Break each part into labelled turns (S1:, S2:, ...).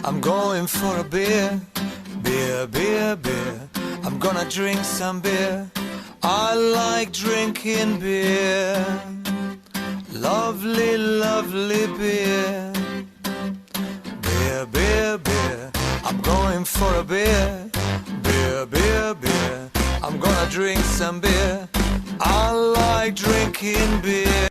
S1: I'm going for a beer. Beer, beer, beer. I'm gonna drink some beer. I like drinking beer. Lovely, lovely beer. Beer, beer, beer. I'm going for a beer. Beer, beer, beer. I'm gonna drink some beer. I like drinking beer.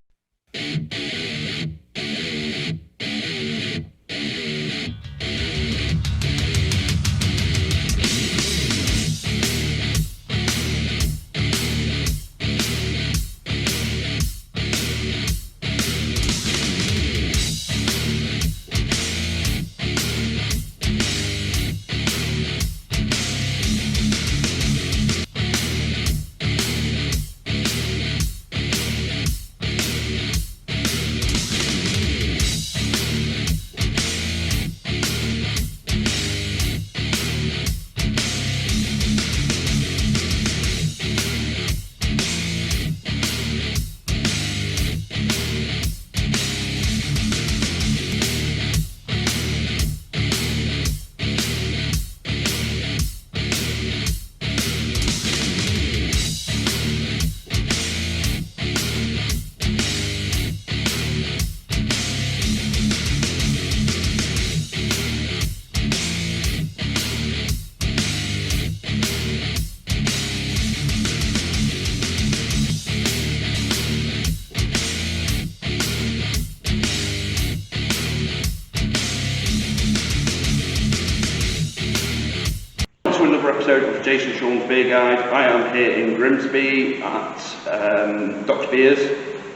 S2: Another episode of Jase and Sean's Beer Guide. I am here in Grimsby at Doc's Beers.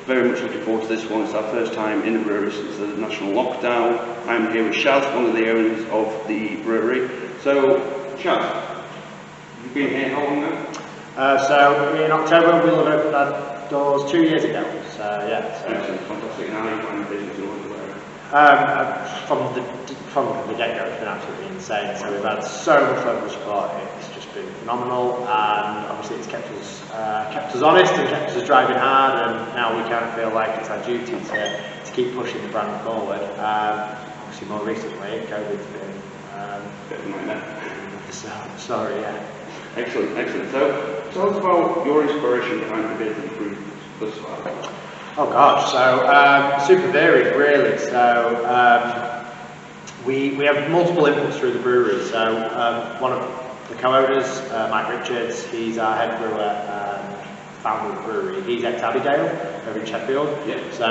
S2: Very much looking forward to this one. It's our first time in the brewery since the national lockdown. I am here with Jase, one of the owners of the brewery. So, Jase, you've been here how long now?
S3: So in October we'll have opened our doors 2 years ago. So yeah.
S2: Excellent, fantastic. And how are you finding the business in North America?
S3: From the get-go, it's been absolutely insane. So we've had so much local support. It's just been phenomenal, and obviously it's kept us honest and kept us driving hard. And now we kind of feel like it's our duty to keep pushing the brand forward. Obviously, more recently, COVID's been
S2: bit of a nightmare.
S3: Sorry, yeah.
S2: Excellent, excellent. So tell us about your inspiration behind the beers that you've brewed thus far.
S3: Oh gosh, so super varied really. So we have multiple inputs through the brewery. So one of the co-owners, Mike Richards, he's our head brewer, founder of the brewery. He's ex-Abbeydale over in Sheffield. Yeah. So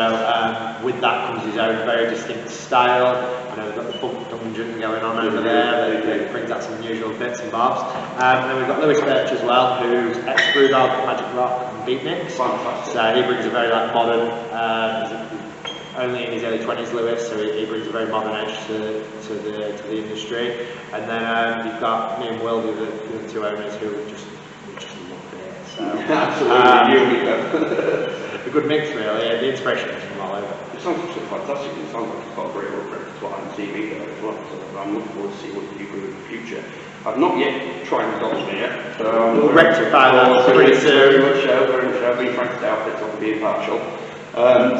S3: with that comes his own very distinct style. You know, we've got the bump dungeon going on over there that brings out some unusual bits and bobs. And then we've got Lewis Birch as well, who's ex-Brewdog, Magic Rock and Beatniks.
S2: Fantastic.
S3: So he brings a very modern, he's only in his early 20s, Lewis, so he brings a very modern edge to the industry. And then you've got me and Will, the two owners, who just love beer. So a good mix really. The inspiration is from all over.
S2: It sounds absolutely fantastic. It sounds like you've got a great repertoire on TV there as well. So I'm looking forward to see what you do in the future. I've not yet tried the Doc's beer, so
S3: we'll rectify that pretty soon.
S2: Very much so. I've been trying to stay out there, so I'm being partial.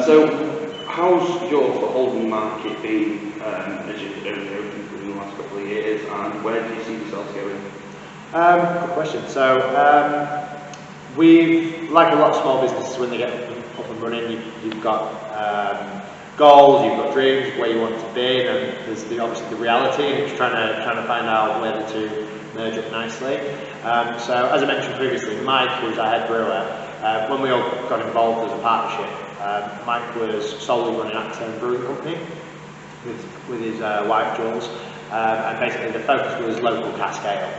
S2: So. How's your Holden market been as you've only opened in the last couple of years, and where do you see yourselves going?
S3: Good question. So we've, like a lot of small businesses, when they get up and running, you've got goals, you've got dreams, where you want to be, and there's obviously the reality, and it's trying to find out where the two merge up nicely. So as I mentioned previously, Mike, who's our head brewer, when we all got involved as a partnership, Mike was solely running Acton Brewing Company with his wife Jules, and basically the focus was local cask ale,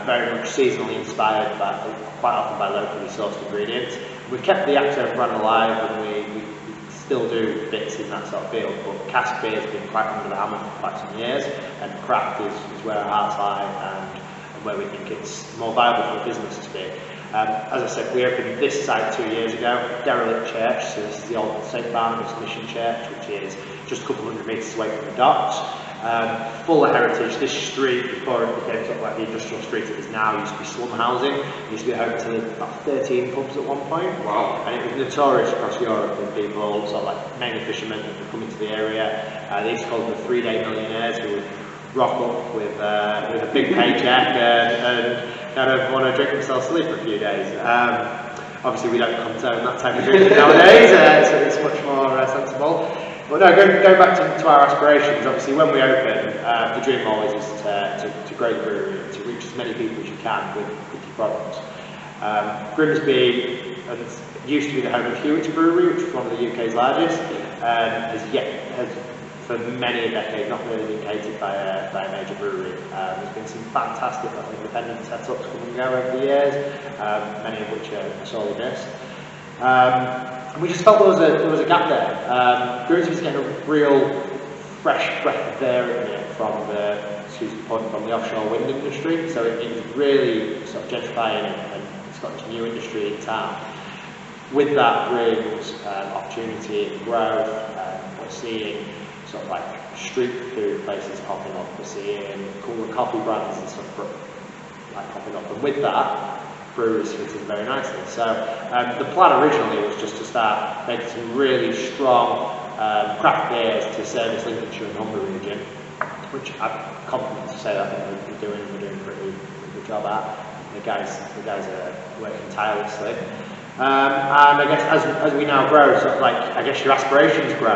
S3: very much seasonally inspired, but quite often by locally sourced ingredients. We've kept the Acton brand alive, and we still do bits in that sort of field, but cask beer has been quite under the hammer for quite some years, and craft is where our hearts lie, and where we think it's more viable for a business to be. As I said, we opened this site 2 years ago, derelict church, so this is the old St Barnabas Mission Church, which is just a couple hundred metres away from the docks. Full of heritage. This street, before it became sort of like the industrial street it is now, used to be slum housing. It used to be home to about 13 pubs at one point.
S2: Wow.
S3: And it was notorious across Europe with people, sort of like mainly fishermen that would come into the area. They used to call them the 3-day millionaires, who would rock up with a big paycheck and kind of want to drink themselves to sleep for a few days. Obviously, we don't condone that type of drinking nowadays, so it's much more sensible. But no, going back to our aspirations, obviously when we open, the dream always is to grow the brewery and to reach as many people as you can with your products. Grimsby used to be the home of Hewitt's Brewery, which is one of the UK's largest, has for many a decade not really been catered by a major brewery. There's been some fantastic independent setups come and go over the years, many of which are sorely missed. We just felt there was a gap there. Grimsby's getting a real fresh breath of air in it from the offshore wind industry, so it is really sort of gentrifying and it's got this new industry in town. With that brings opportunity and growth. We're seeing sort of like street food places popping up. We're seeing cooler coffee brands and stuff like popping up, and with that, breweries fit in very nicely. So the plan originally was just to start making some really strong craft beers to service Lincolnshire and Humber region, which I'm confident to say that I think we're doing a pretty good job at. The guys are working tirelessly. And I guess as we now grow, sort of like I guess your aspirations grow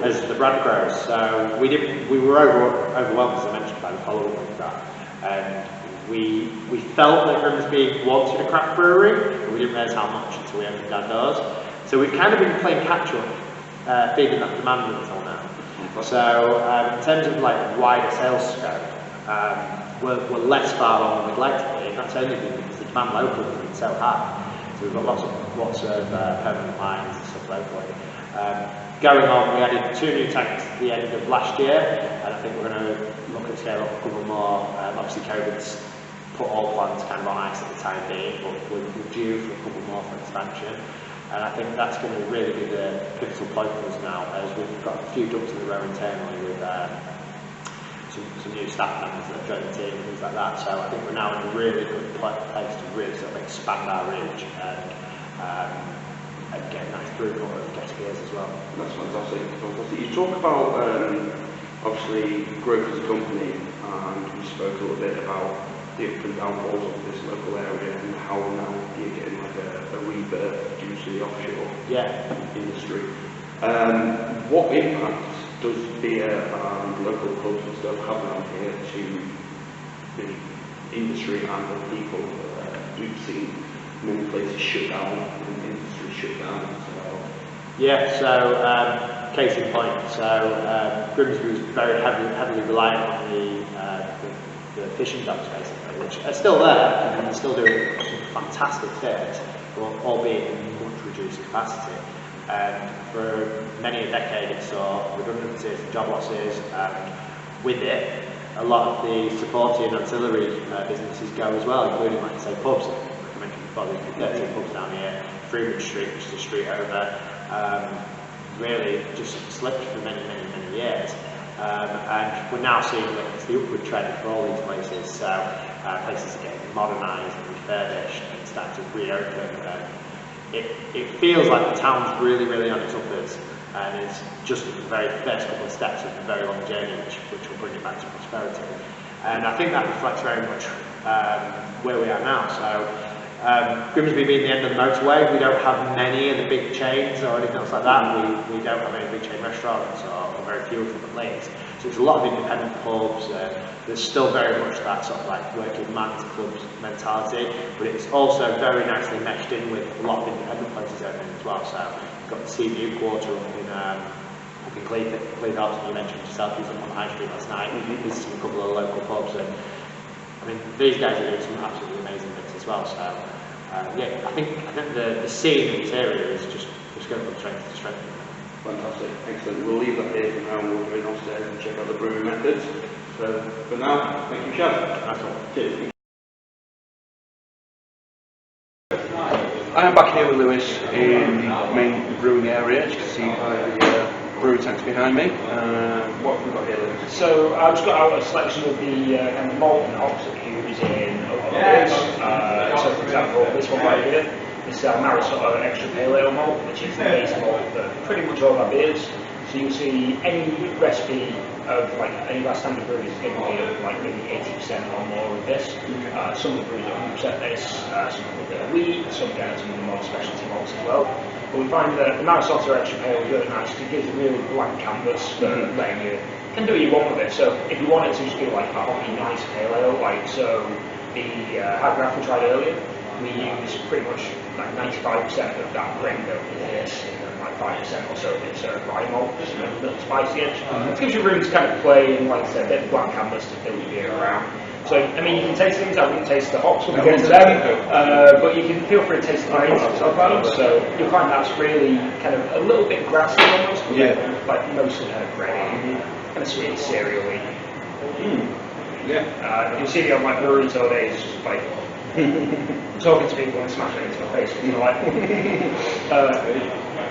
S3: as the brand grows. So we were overwhelmed, as I mentioned, by the following of that, and we felt that Grimsby wanted a craft brewery, but we didn't realise how much until we opened our doors. So we've kind of been playing catch up, feeding that demand until now. So in terms of like wider sales scope, we're less far along than we'd like to be, and that's only because the demand locally has been so high. So we've got lots of permanent lines and stuff locally. Going on, we added 2 new tanks at the end of last year, and I think we're going to look at scale up a couple more. Obviously, COVID's put all plans kind of on ice at the time being, but we're due for a couple more for expansion. And I think that's going to really be the pivotal point for us now, as we've got a few ducks in the row internally with some new staff members that have joined the team and things like that. So I think we're now in a really good place to really sort of expand our reach and get a nice throughput of guest beers as well.
S2: That's fantastic. You talk about obviously growth as a company, and we spoke a little bit about the up and downfalls of this local area and how now you're getting like a rebirth due to the offshore industry. What impact does beer and local pubs and stuff have around here to the industry and the people? We've seen many places shut down and industry shut down.
S3: So case in point. So Grimsby was very heavily reliant on the fishing docks basically, which are still there and still doing some fantastic things, but albeit in much reduced capacity. And for many a decade it saw redundancies and job losses, and with it a lot of the supporting ancillary businesses go as well, including like say pubs. Like I mentioned before, there's 13 pubs down here, Freeman Street, which is the street over, really just slipped for many years. And we're now seeing that it's the upward trend for all these places, so places are getting modernised and refurbished and starting to reopen. It feels like the town's really on its uppers, and it's just the very first couple of steps of a very long journey which will bring it back to prosperity. And I think that reflects very much where we are now. So Grimsby being the end of the motorway, we don't have many of the big chains or anything else like that. We don't have any big chain restaurants, or very few of them at least. So there's a lot of independent pubs. There's still very much that sort of like working man's clubs mentality, but it's also very nicely meshed in with a lot of independent places opening as well. So you've got the Seaview Quarter up in Cleethorpes, you mentioned yourself, you was on High Street last night, visiting a couple of local pubs, and I mean these guys are doing some absolutely amazing bits as well. So I think the scene in this area is just going from strength to strength.
S2: Fantastic, excellent. We'll leave that here for now, and we'll go downstairs and check out the brewing methods. So for now, thank you, Jase.
S3: Nice one.
S2: Cheers. I am back here with Lewis in the main brewing area, as you can see by the brewery tanks behind me. What have we got here, Lewis?
S4: So I've just got out a selection of the kind of malt and hops that we use in other beers. So for example, this one right here, this is our Marisotto Extra Pale Ale malt, which is the base malt for pretty much all of our beers. So you'll see any recipe of like any of our standard breweries is going to be like maybe 80% or more of this. Some of the breweries are 100% this, some of the wheat, some get some of the more specialty malts as well. But we find that the Marisotto extra pale is really nice because it gives a really blank canvas for letting you can do what you want with it. So if you want it to just be like a hoppy, nice pale ale, like so the High Graph we tried earlier, we use pretty much like 95% of that grain milk is this, and then like 5% or so of it's rye malt, just a little spicy edge. It gives you room to kind of play and, like I said, a bit of blank canvas to fill your beer around. So, I mean, you can taste things. I wouldn't taste the hops when we get to them, but you can feel free to taste the grains and talk about them. So you'll find that's really kind of a little bit grassy almost, like mostly kind of bready, kind of sweet cereal-y. You'll see me on my brewery tour days, just like talking to people and smashing it into my face. You know, like.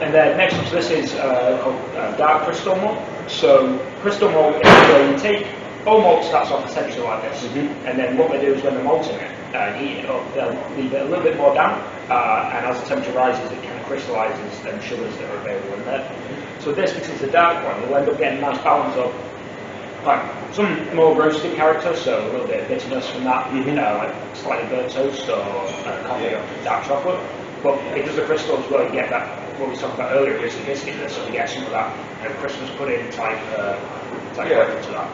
S4: And then next up to this is called dark crystal malt. So crystal malt is where you take all malt starts off essentially like this, and then what they do is when they're malting it and heat it up, they'll leave it a little bit more damp, and as the temperature rises, it kind of crystallises them sugars that are available in there. So this, because it's a dark one, you'll end up getting a nice balance of like some more roasted character, so a little bit of bitterness from that, like slightly burnt toast or coffee or dark chocolate. But because the crystals, well, you get that what we talked about earlier, is the biscuitness, so you get some of that Christmas pudding type flavor to that.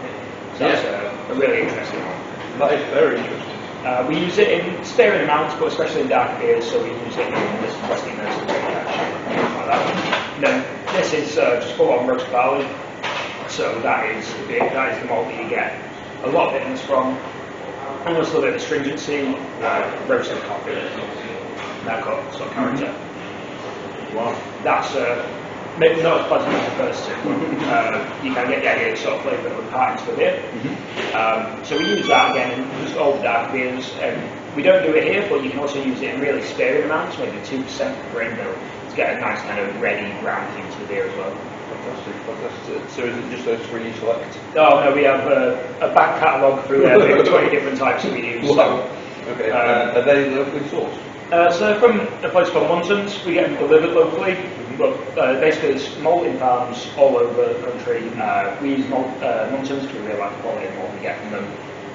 S4: So that's a really interesting one.
S5: That is very interesting.
S4: We use it in sparing amounts, but especially in dark beers, so we use it in this rustiness and things like that. And then this is just full on roast barley, so that is the malt that you get a lot of bitterness from, almost a little bit of astringency, roasted coffee, that got sort of character.
S5: Wow.
S4: That's maybe not as pleasant as the first two. You can get the idea of sort of flavour that we're parting to the beer. So we use that again in just all the dark beers. We don't do it here, but you can also use it in really sparing amounts, maybe 2% of grain mill, to get a nice kind of ready brown hue to the beer as well.
S5: Fantastic. So is it just those three you select?
S4: Oh no, we have a back catalogue through there, maybe 20 different types that we use.
S5: Wow. Okay, are they locally sourced?
S4: So from a place called Muntons, we get them delivered locally, but basically it's malting farms all over the country. We use Muntons because we really like the quality of malt we get from them.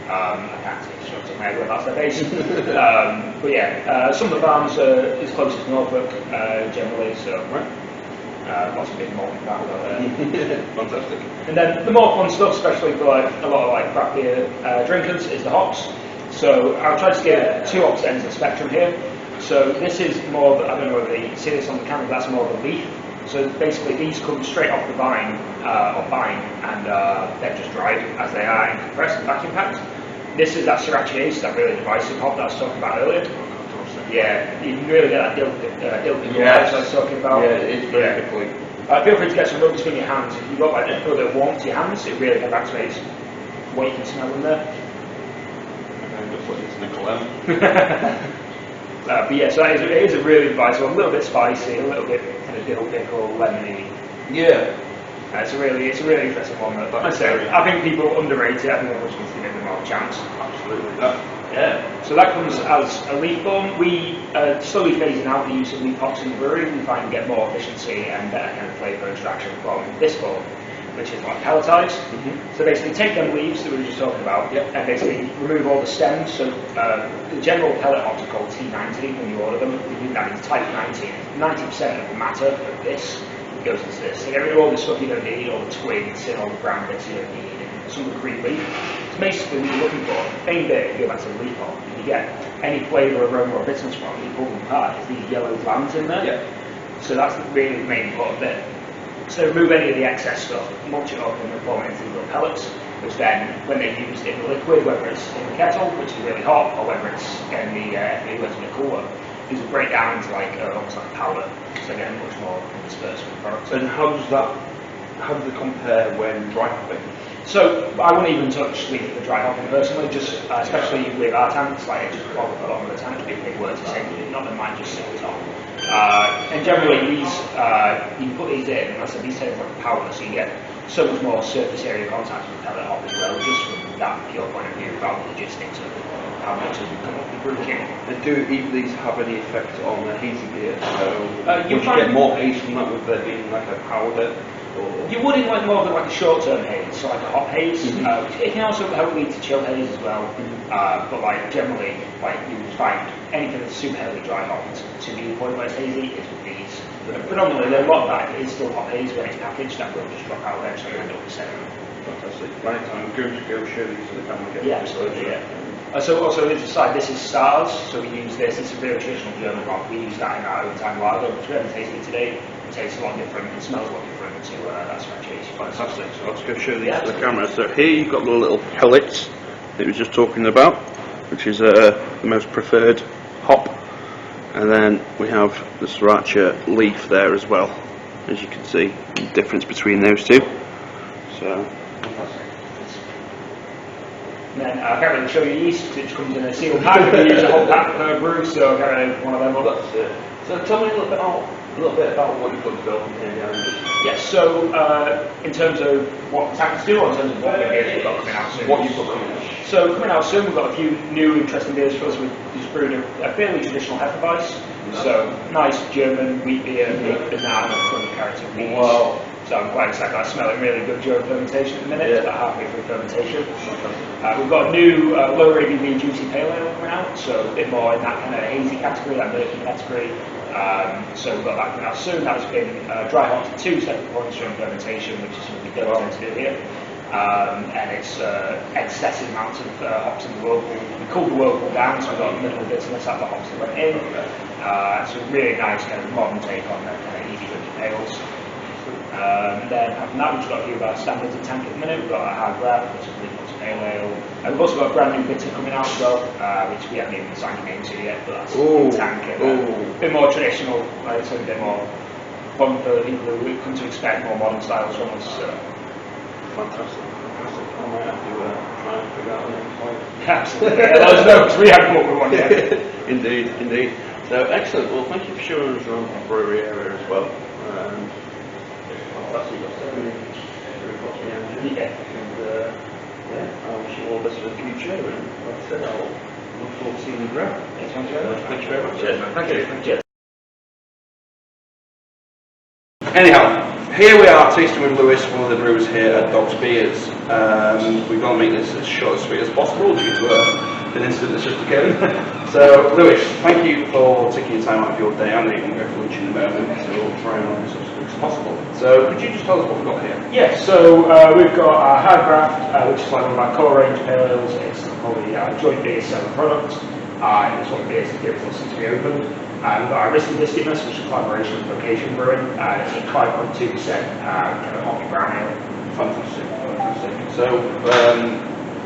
S4: I can't say it's not where that's their base. But yeah, some of the farms are as close as Norfolk generally, so lots of big malting farms out there.
S5: Fantastic.
S4: And then the more fun stuff, especially for like a lot of like craft beer drinkers, is the hops. So I'll try to get two opposite ends of the spectrum here. So this is more of, I don't know whether you see this on the can, but that's more of a leaf. So basically these come straight off the vine, and they're just dried as they are and compressed and vacuum packed. This is that Sriracha Jase, that really divisive hop that I was talking about earlier. Yeah, you can really get that dill pickle I was talking about.
S5: Yeah, it's very pickly.
S4: Feel free to get some rub between your hands. If you've got like a little bit of warmth to your hands, it really kind of activates what you can smell in there. But yeah, so it is a really divisive, a little bit spicy, a little bit kind of dill pickle, lemony.
S5: Yeah.
S4: It's a really interesting one. I think people underrate it. I think everyone should give it more of a chance.
S5: Absolutely.
S4: Yeah. So that comes as a leaf form. We slowly phasing out the use of leaf hops in the brewery. We find we get more efficiency and better kind of flavour extraction from this form, which is like pelletized. So basically take them leaves that we were just talking about and basically remove all the stems. So the general pellet hops are called T90 when you order them. That is type 90. 90% of the matter of this goes into this. So get rid of all the stuff you don't need, all the twigs and all the brown bits you don't need, and some of the green leaf. So basically what you're looking for, the main bit, if you go back to the leaf hop, if you get any flavour, aroma or bitterness from it, you pull them apart, is these yellow glands in there. So that's the really main important bit. So remove any of the excess stuff, mulch it up and then form it into little pellets, which then, when they're used in the liquid, whether it's in the kettle, which is really hot, or whether it's in the cooler, these will break down into like almost like powder, so again much more dispersed with the product.
S5: And how does it compare when dry hopping?
S4: So I wouldn't even touch the dry hopping personally, just especially with our tanks, like it just clog a lot of the tank, big words to say, not that mine just sit on top. And generally these, you can put these in, and I said these taste like powder, so you get so much more surface area contact with pellet hop as well, just from that pure point of view, about the logistics of how much has come up the brew kit.
S5: And do either of these have any effect on the hazy beer? So
S4: you
S5: would you get more haze from that with there being like a powder? Or
S4: You would in like more of like a short-term haze, so like a hot haze. It can also help lead to chill haze as well. But like generally, like you would find anything that's super heavily dry hopped to the point where it's hazy is with these. Predominantly, a lot of that is still hot haze when it's packaged. That will just drop out eventually and end up with sediment.
S5: fantastic. Right, I'm going to go show these to the camera again.
S4: Yeah, absolutely. Yeah. So also as a side, this is Stars. So we use this. It's a really traditional German rock. We use that in our own time lager, which we haven't tasted today. It tastes a lot different. It smells a lot different to that scratch haze.
S5: Fantastic. So let's go show these
S4: Yeah,
S5: to the camera. So here you've got the little pellets that we were just talking about, which is the most preferred hop. And then we have the sriracha leaf there as well, as you can see the difference between those two. So fantastic.
S4: And then I'm going to show you yeast, which comes in a sealed pack. We use a whole pack per brew, so I'm going to one of them up.
S5: That's it. So tell me a little bit about what you've got developed here now.
S4: Yes, so in terms of what the tanks do, or in terms of what beers we've got coming out soon?
S5: What you've got coming out.
S4: So coming out soon, we've got a few new interesting beers for us. We've just brewed a fairly traditional Hefeweiss. So nice German wheat beer, big banana, full of character wheat.
S5: Wow.
S4: So I'm quite excited. I smell it really good during fermentation at the minute. It's about halfway through fermentation. We've got a new lower ABV juicy pale ale coming out, so a bit more in that kind of hazy category, that murky category. So we've got that coming out soon. That's been dry hopped at 2 separate points during fermentation, which is something we don't tend to do here. And it's excessive amounts of hops in the whirlpool. We cooled the whirlpool down, so we've got minimal bitterness out of the hops that went in. So really nice kind of modern take on that kind of easy drinking pales. Then after that, we've got a few of our standards in tank at the minute. We've got our hard grab, which is a pale ale. And we've also got a brand new bitter coming out as well, which we haven't even signed a name to yet, but that's in tank. And a bit more traditional, right? So a bit more fun for people who come to expect more modern styles from us.
S5: Fantastic. I might have to try and figure out the name for it.
S4: Absolutely. Let us know, because we haven't come up with one yet.
S5: Indeed. So excellent. Well, thank you for showing us around the brewery area as well. That's what you've got so many very across the engine.
S4: Yeah.
S5: And I wish you all the best for the future. And like I said, I'll look forward to seeing you grow.
S4: Thank you very much.
S5: Thank you very much.
S4: Cheers, man. Thank you. Cheers.
S2: Anyhow, here we are tasting with Lewis, one of the brewers here at Dog's Beers. We're going to make this as short and sweet as possible due to an incident that's just occurred. So, Lewis, thank you for taking your time out of your day. I know you're going to go for lunch in a moment, so we'll try and make this as quick as possible. So, could you just tell us what we've got here?
S4: Yes, so we've got our hard graft, which is like one of our core range pale ales. It's probably our joint beer selling product. It's one of the beers that's given us since we opened. We've got our Risky Biscuitness, which is a collaboration with Location Brewing. It's a 5.2% kind of hoppy brown ale.
S2: Fantastic. So,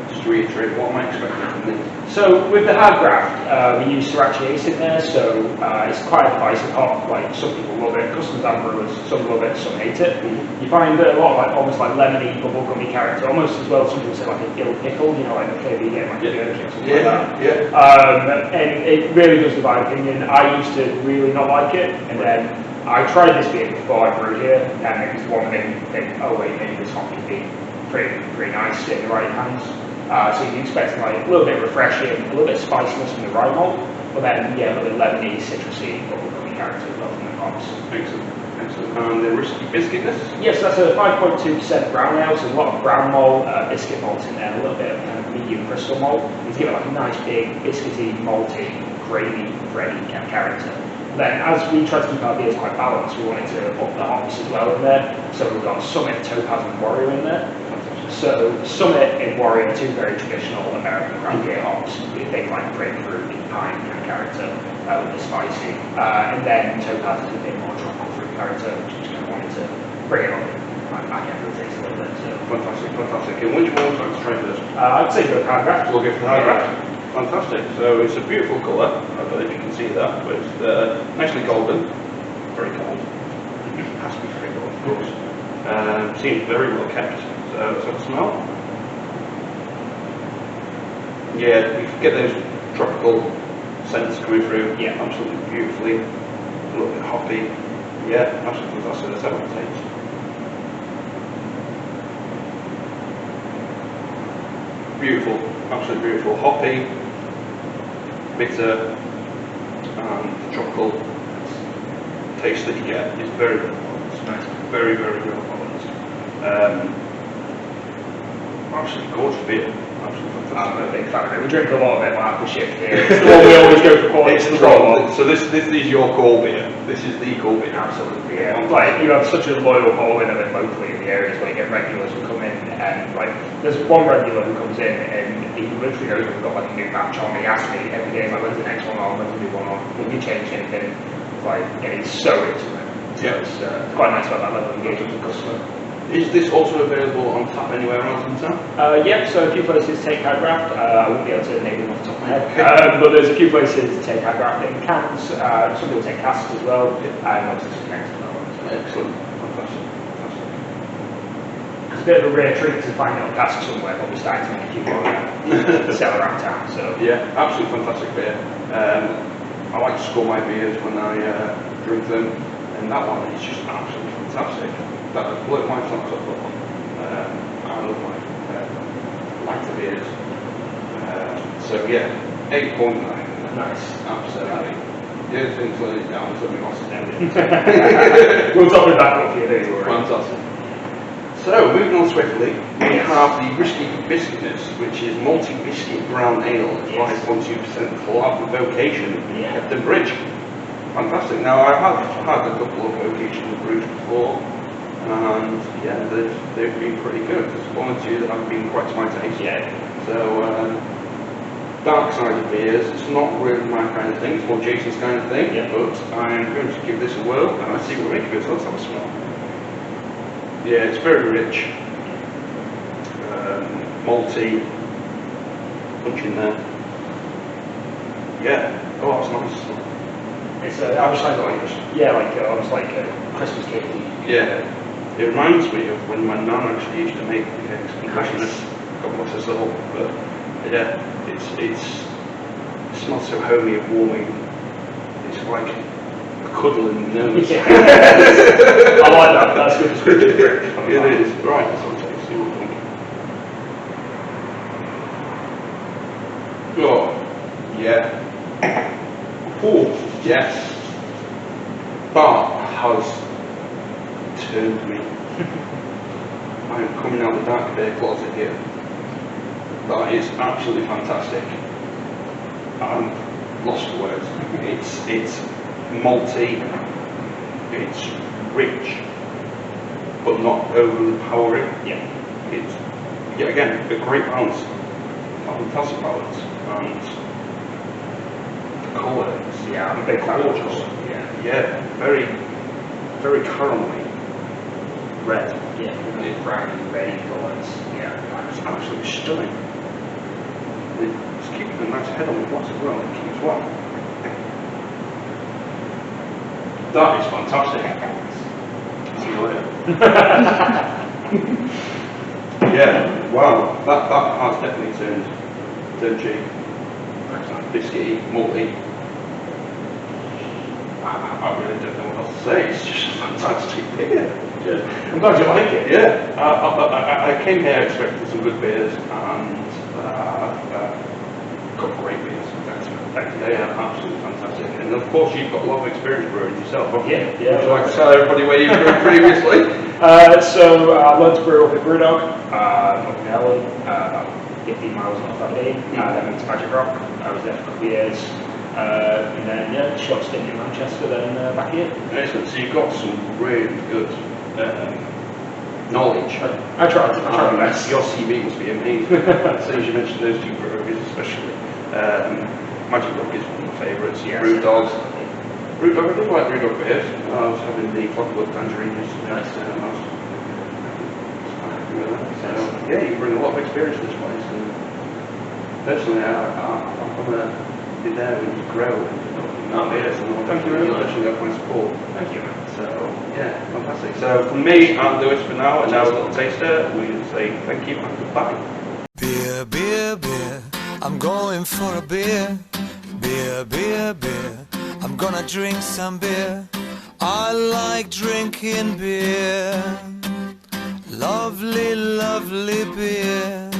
S2: just to reiterate, what am I expecting from this?
S4: So with the hard graft, we use sriracha yeast in there, so it's quite a divisive hop. Like some people love it, customers and brewers, some love it, some hate it. You find a lot of like almost like lemony, bubblegummy character, almost as well. Some people say like a dill pickle, you know, like the flavour you get in like a burger or something like that. And it really does divide opinion. I used to really not like it, and then I tried this beer before I brewed here, and it was one that made me think, oh wait, maybe this hop could be pretty nice in the right hands. So you expect like a little bit refreshing, a little bit of spiciness from the rye malt, but then a little bit lemony, citrusy, bubblegummy character as well from the hops.
S2: Excellent. And the Risky Biscuitness?
S4: Yes, that's a 5.2% brown ale, so a lot of brown malt, biscuit malt in there, a little bit of kind of medium crystal malt. It's given like a nice big biscuity, malty, gravy, bready kind of character. Then, as we try to keep our beers quite balanced, we wanted to up the hops as well in there. So we've got Summit, Topaz, and Warrior in there. So Summit and Warrior are two very traditional American craft beer hops with a big like grapefruit, pine kind of character with the spicy. And then Topaz is a bit more tropical fruit character, which we just kind of wanted to bring it up and back end of the taste a little bit. So.
S2: Fantastic. And which one would you like to try first?
S4: I'd say go hard graft.
S2: We'll go for the hard graft. Fantastic. So it's a beautiful colour. I don't know if you can see that, but it's nicely golden. Very cold. It has to be very cold, of course. Seems very well kept. So let's have a smell. Yeah, you get those tropical scents coming through.
S4: Yeah,
S2: absolutely beautifully. A little bit hoppy. Yeah, absolutely fantastic. Let's have a taste. Beautiful, absolutely beautiful. Hoppy, bitter, and the tropical taste that you get is very well balanced.
S4: Nice.
S2: Very well balanced.
S5: Absolutely gorgeous beer. Absolutely
S4: I'm
S5: fantastic.
S4: a big fan of it. We drink a lot of it while we shift here. It's the one we always go for quality.
S5: It's the one. So this is your core beer. This is the core beer.
S4: Absolutely, yeah. Like, you have such a loyal following of it locally in the areas where you get regulars who come in, and like, there's one regular who comes in and he literally knows we've got like a new batch on. He asks me every day, like, when's the next one on, when's the new one on, will you change anything? Like, and he's so into it. So
S5: Yeah.
S4: it's quite nice about that level of engagement with the customer.
S5: Is this also available on tap anywhere else in town?
S4: Yeah, so a few places take high graft. I wouldn't be able to name them off the top of my head, but there's a few places that take high graft in cans. Some people take casks as well, and obviously some cans as well.
S5: Excellent. Fantastic. Fantastic.
S4: It's a bit of a rare treat to find it on cask somewhere, but we're starting to make a few more sell around town. So
S5: Yeah, absolutely fantastic beer. I like to score my beers when I drink them, and that one is just absolutely fantastic. That blew my socks off. I love my lighter beers. So yeah, 8.9.
S4: nice.
S5: Absolutely. The other thing's letting it down, so we lost it.
S4: We'll top it back up for you, don't worry.
S5: Fantastic. So, moving on swiftly, we have the Whiskey Biscuitness, which is malty whiskey brown ale at
S4: Yes.
S5: 5.2% club vocation,
S4: Yeah.
S5: Captain Bridge. Fantastic. Now, I have had a couple of vocational brews before, and yeah, they've been pretty good. There's one or two that have been quite to my taste.
S4: Yeah.
S5: So, dark side of beers, it's not really my kind of thing, it's more Jason's kind of thing,
S4: Yeah.
S5: but I'm going to give this a whirl and I'll see what we make of it. So let's have a smell. Yeah, it's very rich, malty, punch in there. Yeah, oh, that's nice.
S4: It's I was like almost like a Christmas cake.
S5: Yeah, it reminds me of when my nan actually used to make cakes for Christmas. God bless her soul, but yeah, it smells so homey and warming. It's like a cuddle in the nose.
S4: Yeah. I like that. That's good description for it.
S5: It is. Right, let's have a taste, see what we think. Oh, yeah. Oh, yes. That has turned me. I am coming out the dark beer closet here. That is absolutely fantastic. I'm lost for words. It's malty, it's rich, but not overpowering.
S4: Yeah.
S5: It's, yeah, again, a great balance, a fantastic balance, and the colour is
S4: Yeah, I'm a big fan of
S5: gorgeous.
S4: chocolate. Yeah.
S5: Yeah, very, very caramelly red.
S4: Yeah. It's brown and red colours. Yeah.
S5: It's absolutely stunning. It's keeping a nice head on the glass as well. It keeps well. That is fantastic. See you later. Yeah, wow. That has definitely turned cheek. Biscuity, malty. I really don't know what else to say. It's just a fantastic beer.
S4: I'm glad you like it.
S5: Yeah, I came here expecting some good beers and got great beers. They are absolutely fantastic. And of course, you've got a lot of experience brewing yourself, haven't you?
S4: Yeah, yeah.
S5: Would you like to tell everybody where you've brewed previously?
S4: So I learned to brew up at Brewdog, up in Ellen, about 15 miles north of Aberdeen. Then went to Magic Rock. I was there for a couple of years. And then, yeah, short stint in Manchester, then back here.
S5: Excellent. So you've got some really good knowledge.
S4: I tried my best.
S5: Your CV must be amazing. As soon as you mentioned those two breweries, especially. Magic Rock is one of my favourites.
S4: Yes.
S5: Brewdog. Brewdog, I do like Brewdog beers. I was having the Clockwork Tangerine yesterday.
S4: Nice.
S5: And I was quite happy with that. So, yeah, you bring a lot of experience to this place. And personally, I'm going to be there when you grow and develop beers. And
S4: Thank you very much.
S5: Actually, got my support.
S4: Thank you.
S5: So, yeah, fantastic. So, from me, I'll do it for now. And now a little taster. We'll say thank you and goodbye.
S1: Beer, beer, beer, I'm going for a beer. Beer, beer, beer, I'm gonna drink some beer. I like drinking beer. Lovely, lovely beer.